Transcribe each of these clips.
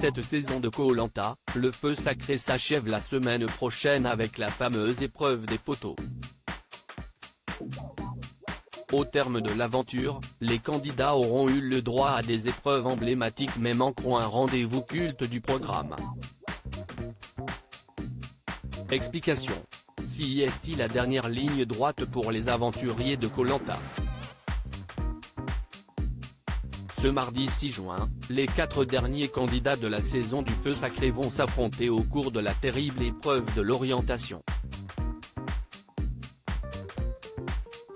Cette saison de Koh-Lanta, le feu sacré s'achève la semaine prochaine avec la fameuse épreuve des poteaux. Au terme de l'aventure, les candidats auront eu le droit à des épreuves emblématiques mais manqueront un rendez-vous culte du programme. Explication. Si est-il la dernière ligne droite pour les aventuriers de Koh-Lanta? Ce mardi 6 juin, les 4 derniers candidats de la saison du feu sacré vont s'affronter au cours de la terrible épreuve de l'orientation.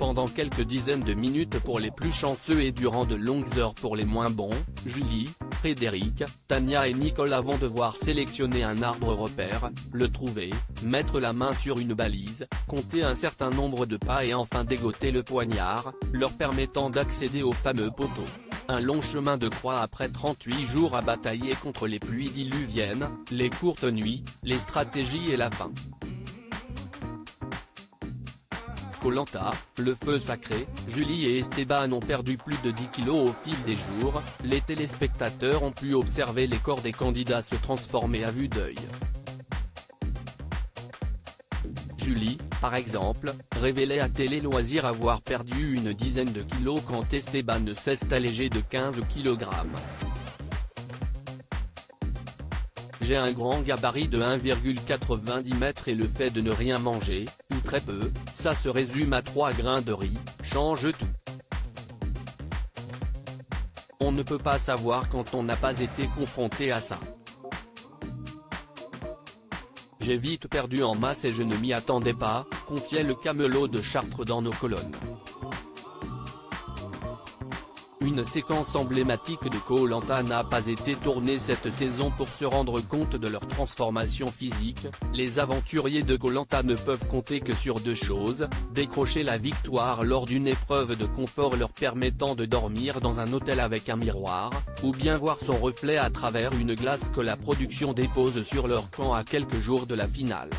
Pendant quelques dizaines de minutes pour les plus chanceux et durant de longues heures pour les moins bons, Julie, Frédéric, Tania et Nicolas vont devoir sélectionner un arbre repère, le trouver, mettre la main sur une balise, compter un certain nombre de pas et enfin dégoter le poignard, leur permettant d'accéder au fameux poteau. Un long chemin de croix après 38 jours à batailler contre les pluies diluviennes, les courtes nuits, les stratégies et la faim. Koh-Lanta, le feu sacré, Julie et Esteban ont perdu plus de 10 kilos au fil des jours, les téléspectateurs ont pu observer les corps des candidats se transformer à vue d'œil. Julie, par exemple, révélait à Télé Loisirs avoir perdu une dizaine de kilos quand Esteban ne s'est allégé de 15 kg. J'ai un grand gabarit de 1,90 m et le fait de ne rien manger, ou très peu, ça se résume à 3 grains de riz, change tout. On ne peut pas savoir quand on n'a pas été confronté à ça. J'ai vite perdu en masse et je ne m'y attendais pas, confiait le camelot de Chartres dans nos colonnes. Une séquence emblématique de Koh-Lanta n'a pas été tournée cette saison pour se rendre compte de leur transformation physique. Les aventuriers de Koh-Lanta ne peuvent compter que sur 2 choses, décrocher la victoire lors d'une épreuve de confort leur permettant de dormir dans un hôtel avec un miroir, ou bien voir son reflet à travers une glace que la production dépose sur leur camp à quelques jours de la finale.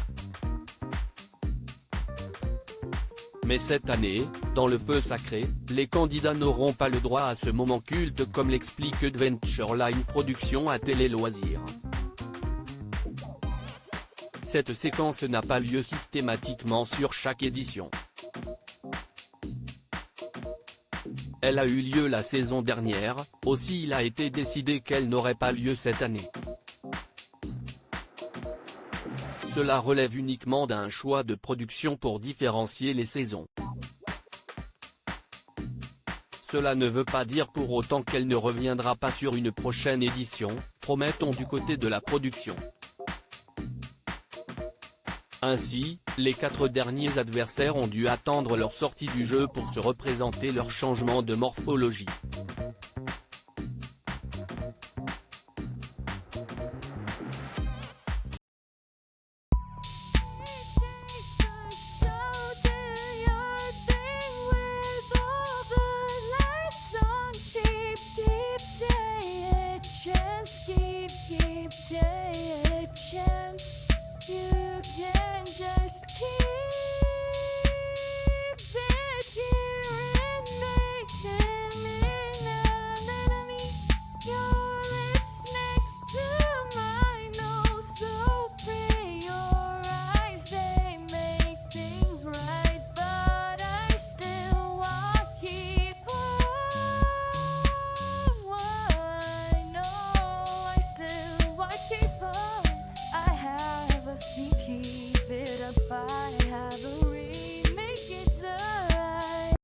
Mais cette année, dans le feu sacré, les candidats n'auront pas le droit à ce moment culte comme l'explique Adventureline Productions à Télé Loisirs. Cette séquence n'a pas lieu systématiquement sur chaque édition. Elle a eu lieu la saison dernière, aussi il a été décidé qu'elle n'aurait pas lieu cette année. Cela relève uniquement d'un choix de production pour différencier les saisons. Cela ne veut pas dire pour autant qu'elle ne reviendra pas sur une prochaine édition, promet-on du côté de la production. Ainsi, les 4 derniers adversaires ont dû attendre leur sortie du jeu pour se représenter leur changement de morphologie.